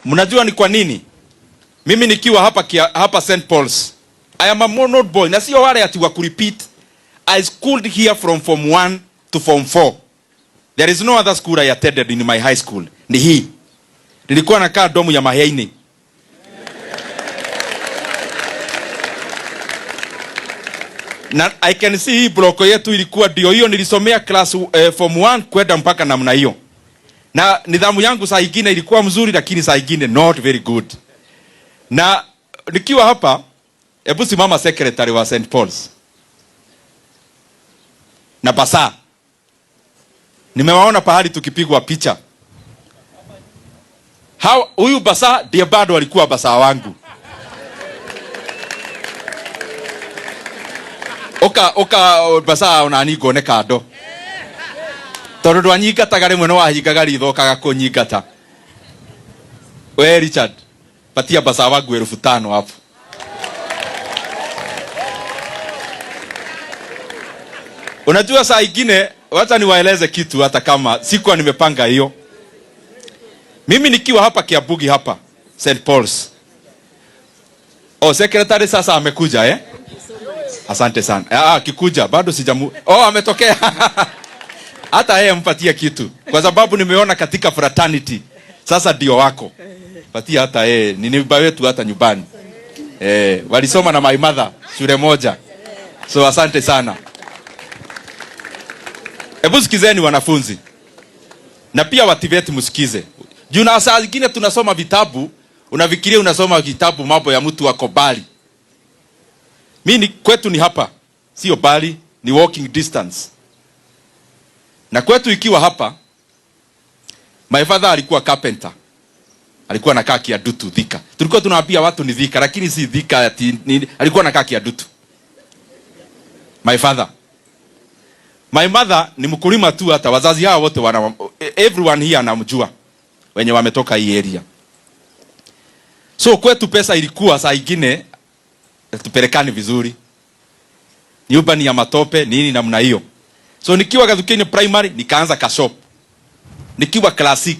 Mnajua ni kwa nini? Mimi nikiwa hapa St. Paul's, I am a mono boy. Na sio wale ati wa kurepeat. I schooled here from form 1 to form 4. There is no other school I attended in my high school. Ni hii. Nilikuwa nakaa domu ya Maheini. Na I can see hii bloko yetu ilikuwa ndio hiyo nilisomea class form 1 kwenda mpaka namna hiyo. Na nidhamu yangu saa ingine ilikuwa mzuri lakini saa ingine not very good. Na nikiwa hapa, hebu simama secretary wa St. Paul's. Na basa. Nimewaona pahali tukipigwa picha. Huyu basa ndiye bado alikuwa basa wangu. Oka basa onani gone kado. Toro anyigataga rimwe no wahingaga ritho kaga kunyingata. We Richard, patia basa wangu 5,000 hapo. Unajua saa ingine wacha niwaeleze kitu hata kama sikuwa nimepanga hiyo. Mimi nikiwa hapa Kiabugi hapa St. Paul's. Secretary sasa amekuja Asante sana. Kikuja bado sijamu. Ametokea. Hata yeye mpatie kitu. Kwa sababu nimeona katika fraternity. Sasa ndio wako. Patia hata yeye. Ni neighbor wetu hata nyumbani. Walisoma na my mother shule moja. So asante sana. Hebu sikizeni wanafunzi. Na pia wativeti msikize. Juu na saa zingine tunasoma vitabu, unafikiria unasoma kitabu mambo ya mtu wako Bali. Mimi kwetu ni hapa, sio Bali, ni walking distance. Na kwetu ikiwa hapa, my father alikuwa carpenter. Alikuwa anakaa Kiadutu Thika. Tulikuwa tunawaambia watu ni Thika, lakini si Thika alikuwa anakaa Kiadutu. My father. My mother ni mkulima tu, hata wazazi hao wote everyone here anamjua wenye wametoka hii area. So kwetu pesa ilikuwa saa ingine tupelekane vizuri. Nyumba ni ya matope nini namna hiyo. So nikiwa Gathukeni primary nikaanza ka shop. Nikiwa class 6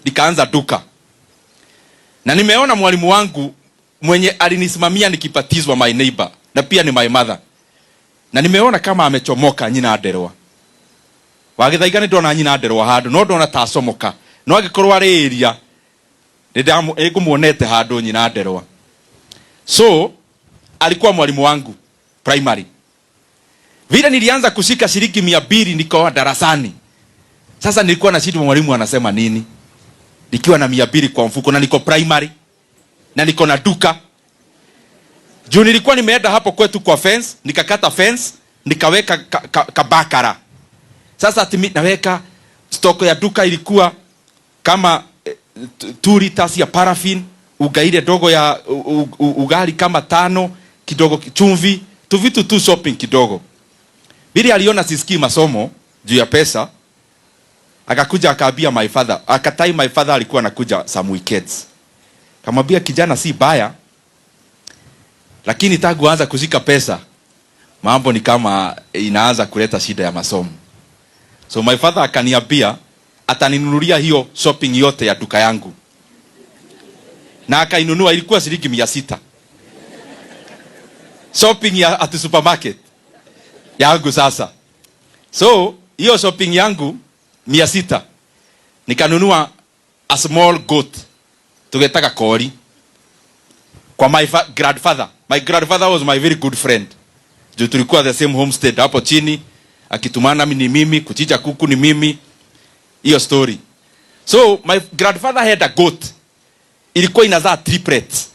nikaanza duka. Na nimeona mwalimu wangu mwenye alinisimamia nikipatizwa my neighbor na pia ni my mother. Na nimeona kama amechomoka nyina aderwa. Wagithaigani ndona nyina aderwa handu no ndona tacomoka. No agikorwo ari area ndidamu egumuonete handu nyina aderwa. So alikuwa mwalimu wangu primary. Vile nilianza kushika shilingi 200 niko darasani. Sasa nilikuwa na shida mwalimu anasema nini? Nikiwa na 200 kwa mfuko na niko primary na niko na duka. Juu nilikuwa nimeenda hapo kwetu kwa fence, nikakata fence, nikaweka kabakara. Sasa atimi naweka stoko ya duka ilikuwa kama 2 liters ya paraffin, ugaile dogo ya ugali kama 5, kidogo chumvi, tu vitu tu shopping kidogo. Bili aliona sisikii masomo juu ya pesa, akakuja akaambia my father, akatai my father alikuwa anakuja some weekends. Kamwambia kijana si baya, lakini tangu anza kushika pesa, mambo ni kama inaanza kuleta shida ya masomo. So my father akaniambia ataninunulia hiyo shopping yote ya duka yangu. Na akainunua, ilikuwa shilingi 600. Shopping ya at supermarket yangu sasa. So hiyo shopping yangu 600. Nikanunua a small goat. Tugetaka kori. Kwa my grandfather. My grandfather was my very good friend. Juu tulikuwa the same homestead hapo chini. Akitumana mimi, kuchicha kuku ni mimi. Hiyo story. So my grandfather had a goat. Ilikuwa inazaa triplets.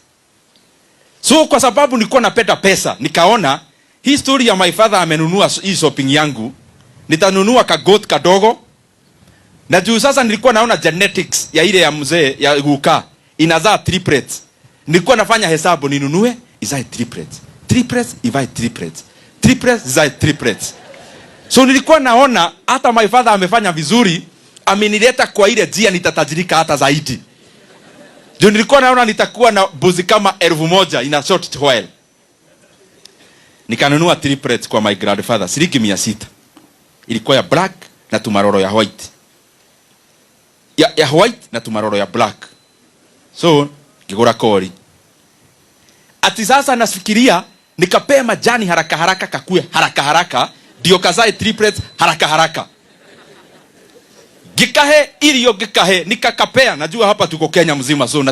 So kwa sababu nilikuwa napenda pesa, nikaona hii story ya my father amenunua hii shopping yangu, nitanunua ka goat kadogo. Na juu sasa nilikuwa naona genetics ya ile ya mzee ya guka inazaa triplets. Nilikuwa nafanya hesabu ninunue izae triplets. Triplets ivae triplets. Triplets izae triplets. So nilikuwa naona hata my father amefanya vizuri, amenileta kwa ile njia nitatajirika hata zaidi. Juu nilikuwa naona nitakuwa na buzi kama 1,000 in a short while. Nikanunua triplets kwa my grandfather, shilingi 600. Ilikuwa ya black na tumaroro ya white. Ya white na tumaroro ya black. So ngigura kori. Ati sasa nafikiria nikapea majani haraka haraka kakue haraka haraka ndio kazae triplets haraka haraka. Gikahe irio gikahe nikakapea, najua hapa tuko Kenya mzima, so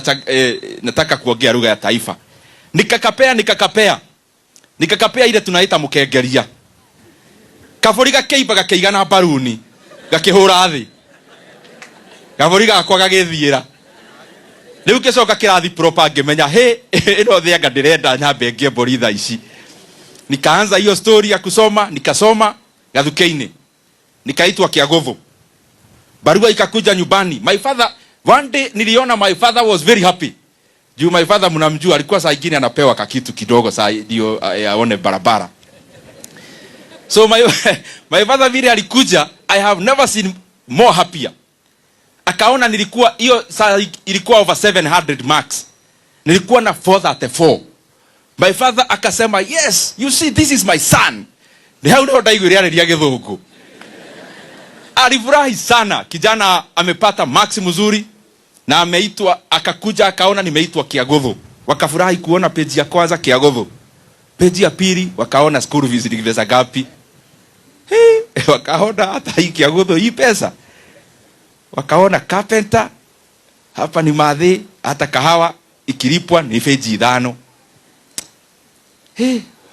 nataka kuongea lugha ya taifa. Nikakapea ile tunaita mukengeria. Kaburi gakeiba gakeigana baruni gakihura thi. Kaburi gakwa gagithiira. Riu kicoka kirathi proper ngimenya ino thia ngadirenda nyambe ngie mbori tha ici. Nikaanza hiyo story ya kusoma, nikasoma Gathukeini. Nikaitwa Kiagotho. Barua ikakuja nyumbani. My father, one day niliona my father was very happy. Juu my father mnamjua alikuwa saa nyingine anapewa kakitu kidogo saa ndio aone barabara. So my father vile alikuja, I have never seen more happier. Akaona nilikuwa hiyo saa ilikuwa over 700 marks. Nilikuwa na 434. My father akasema, "Yes, you see this is my son." Ni hao ndio ndaiguria Githungu. Alifurahi sana, kijana amepata marks mzuri na ameitwa, akakuja akaona nimeitwa Kiagotho. Wakafurahi kuona page ya kwanza Kiagotho. Page ya pili wakaona school fees ni pesa ngapi. Wakaona hata hii Kiagotho hii pesa. Wakaona carpenter hapa ni madhi, hata kahawa ikilipwa ni feji 5.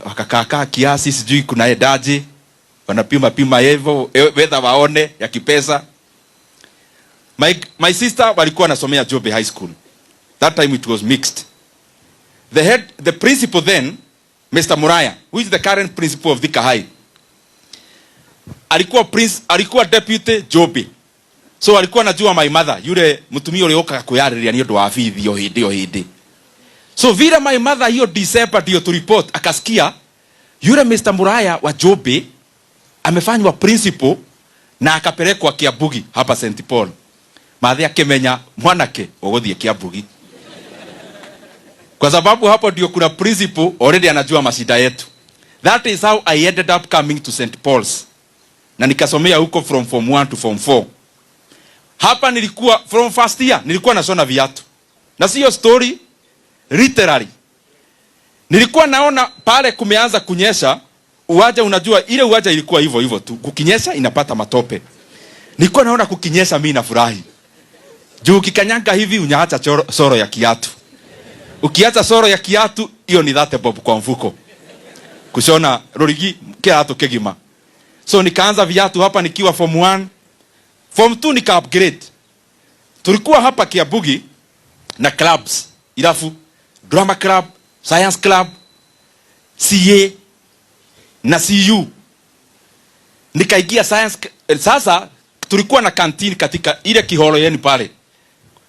Wakakaa kiasi, sijui kuna edaje, wanapima hivyo whether waone ya kipesa. My sister walikuwa nasomea Jobe High School. That time it was mixed. The principal then, Mr. Muraya, who is the current principal of Thika High, alikuwa deputy Jobe. So alikuwa anajua my mother, yule mtumio ulioka kuyariria ni ndo wafithi yo hindi. So vile my mother hiyo December ndio to report, akasikia yule Mr. Muraya wa Jobe amefanywa principal na akapelekwa Kiabugi hapa St. Paul. Maadhi akimenya mwanake uguthie Kiabugi. Kwa sababu hapo ndio kuna principal already anajua mashida yetu. That is how I ended up coming to St. Paul's. Na nikasomea huko from form 1 to form 4. Hapa nilikuwa from first year nilikuwa nasona viatu. Na sio story, literally. Nilikuwa naona pale kumeanza kunyesha, uwaja unajua ile uwaja ilikuwa hivyo tu. Kukinyesha inapata matope. Nilikuwa naona kukinyesha mimi nafurahi. Juu kikanyanga hivi unyaacha soro ya kiatu. Ukiacha soro ya kiatu hiyo ni 30 bob kwa mfuko. Kushona rorigi kiatu kigima. So nikaanza viatu hapa nikiwa form 1. Form 2 nika upgrade. Tulikuwa hapa Kiabugi na clubs. Ilafu drama club, science club, CA na CU. Nikaigia science. Sasa tulikuwa na canteen katika ile kiholo yenu pale.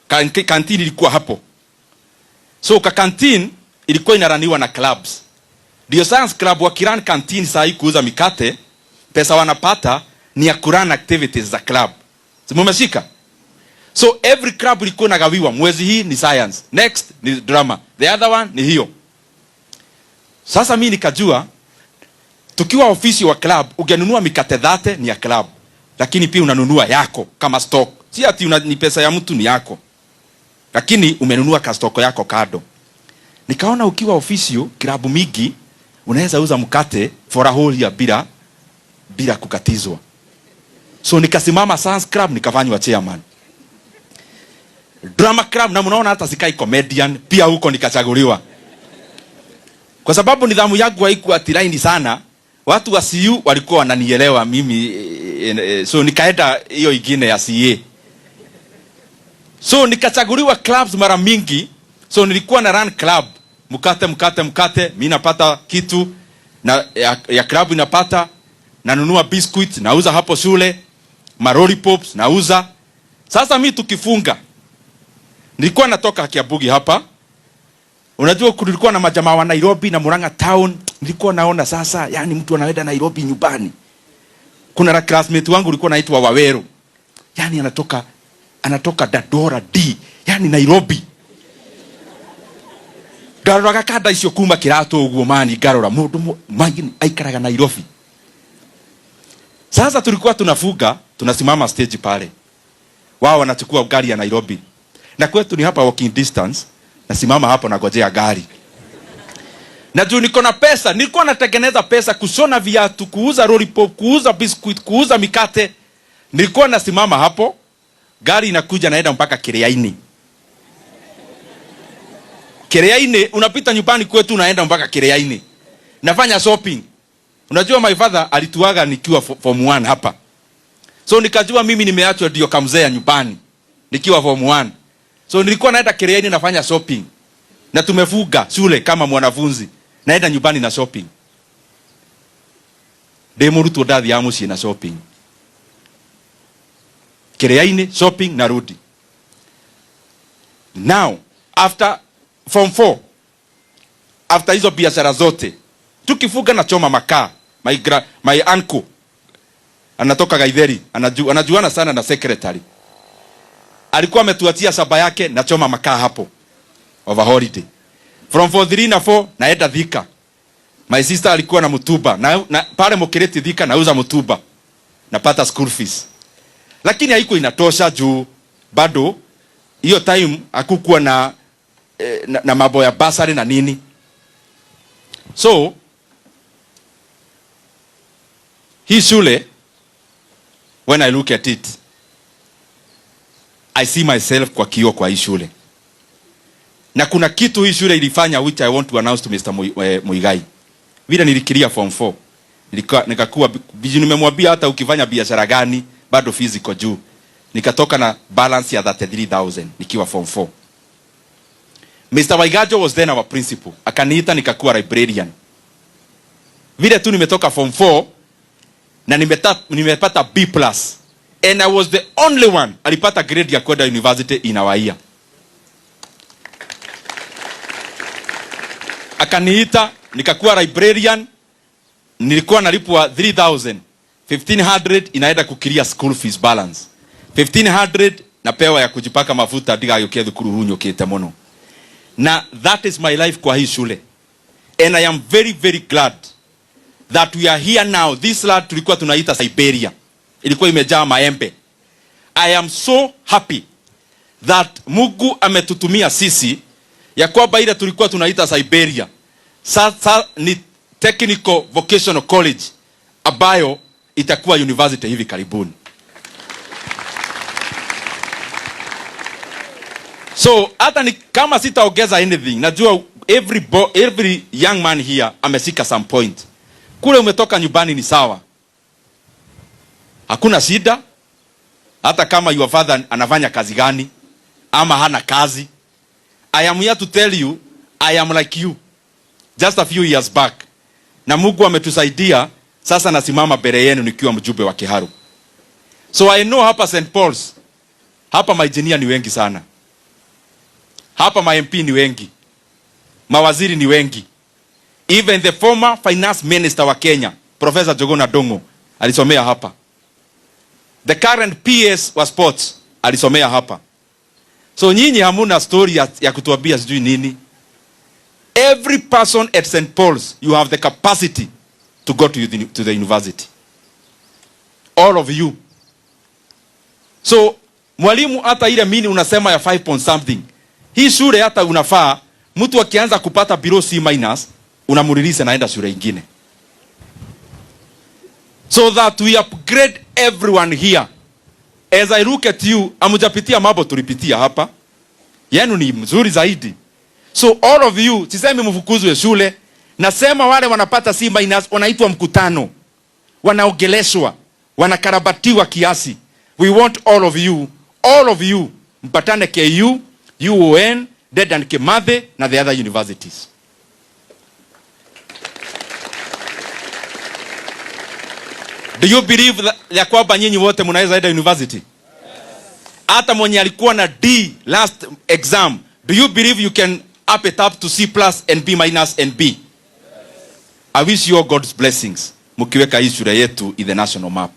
Canteen ilikuwa hapo. So canteen ilikuwa inaraniwa na clubs. Ndio science club wakirani canteen saa hii kuuza mikate, pesa wanapata ni ya kurana activities za club. Simumeshika? So every club ilikuwa inagawiwa, mwezi hii ni science, next ni drama, the other one ni hiyo. Sasa mimi nikajua tukiwa ofisi wa club ungenunua mikate dhate ni ya club, lakini pia unanunua yako kama stock. Si ati ni pesa ya mtu, ni yako, lakini umenunua ka stock yako kado. Nikaona ukiwa ofisi club mingi unaweza uza mkate for a whole year bila kukatizwa. So nikasimama science club nikafanywa chairman. Drama club na mnaona hata sikai comedian pia huko nikachaguliwa. Kwa sababu nidhamu yangu haikuwa tiraini sana, watu wa CU walikuwa wananielewa mimi, so nikaenda hiyo ingine ya CA. So nikachaguliwa clubs mara mingi. So nilikuwa na run club, mkate, mimi napata kitu na ya club inapata, nanunua biscuit nauza hapo shule, marolipops nauza. Sasa mimi tukifunga nilikuwa natoka Kiabugi hapa. Unajua kulikuwa na majamaa wa Nairobi na Murang'a town. Nilikuwa naona sasa, yani mtu anaenda Nairobi nyumbani. Kuna classmate wangu alikuwa anaitwa Waweru. Yani anatoka Dadora D, yani Nairobi. Garora gakada icio kuma kirato uguo mani garora mundu mangini aikaraga Nairobi. Sasa tulikuwa tunafuga, tunasimama stage pale. Wao wanachukua gari ya Nairobi. Na kwetu ni hapa walking distance. Nasimama hapo na ngojea gari. Na juu niko na pesa, nilikuwa natengeneza pesa kushona viatu, kuuza lollipop, kuuza biscuit, kuuza mikate. Nilikuwa nasimama hapo, gari inakuja naenda mpaka Kiriaini. Kiriaini, unapita nyumbani kwetu unaenda mpaka Kiriaini. Nafanya shopping. Unajua my father alituaga nikiwa form 1 hapa. So nikajua mimi nimeachwa ndio kamzea nyumbani nikiwa form 1. So nilikuwa naenda Kiriaini nafanya shopping. Na tumefuga shule kama mwanafunzi. Naenda nyumbani na shopping. Demo ruto dathi ya muci na shopping. Kiriaini, shopping, narudi. Now, after form 4, after hizo biashara zote, tukifuga na choma makaa. My uncle, anatoka Gaitheri, anajuana sana na secretary. Alikuwa ametuatia shamba yake na choma makaa hapo. Over holiday. From 3 na 4 naenda Thika. My sister alikuwa na mtuba na pale Mokireti Thika nauza mtuba. Napata school fees. Lakini haiko inatosha juu bado hiyo time hakukuwa na mambo ya basari na nini. So hii shule, when I look at it, I see myself kwa kioo kwa hii shule. Na kuna kitu hii shule ilifanya which I want to announce to Mr. Muigai. Vile nilikiria form 4. Nikakuwa nimemwambia hata ukifanya biashara gani bado fees iko juu. Nikatoka na balance ya 33,000 nikiwa form 4. Mr. Waigajo was then our principal. Akaniita nikakuwa librarian. Vile tu nimetoka form 4 na nimepata B+. And I was the only one alipata grade ya kwenda university in our year. Akaniita nikakuwa librarian, nilikuwa nalipwa 3,000. 1,500 inaenda kukiria school fees balance. 1,500 napewa ya kujipaka mafuta diga yoke thukuru hunyo kete mono. Na that is my life kwa hii shule. And I am very very glad that we are here now. This land tulikuwa tunaita Siberia. Ilikuwa imejaa maembe. I am so happy that Mungu ametutumia sisi ya kwamba ile tulikuwa tunaita Siberia sasa ni Technical Vocational College ambayo itakuwa university hivi karibuni. So hata ni kama sitaongeza anything, najua every young man here amesika some point. Kule umetoka nyumbani ni sawa, hakuna shida. Hata kama your father anafanya kazi gani ama hana kazi, I am here to tell you I am like you just a few years back. Na Mungu ametusaidia sasa nasimama mbele yenu nikiwa mjumbe wa Kiharu. So I know hapa St. Paul's, hapa maengineer ni wengi sana. Hapa ma MP ni wengi. Mawaziri ni wengi. Even the former finance minister wa Kenya, Professor Njuguna Ndung'u, alisomea hapa. The current PS wa sports alisomea hapa. So nyinyi hamuna story ya kutuambia sijui nini. Every person at St. Paul's, you have the capacity to go to the university. All of you. So mwalimu hata ile mini unasema ya 5 point something. Hii shule hata unafaa mtu akianza kupata below C- unamrelease naenda shule nyingine. So that we upgrade everyone here. As I look at you, amujapitia mambo tulipitia hapa. Yenu ni mzuri zaidi. So all of you, sisemi mfukuzwe shule, nasema wale wanapata C- wanaitwa mkutano. Wanaogeleshwa, wanakarabatiwa kiasi. We want all of you, mpatane KU, UON, Dedan Kimathi na the other universities. Do you believe ya kwamba nyinyi wote mnaweza enda university? Hata mwenye alikuwa na D last exam, do you believe you can up it up to C+ and B- and B? I wish you all God's blessings. Mkiweka hii shule yetu in the national map.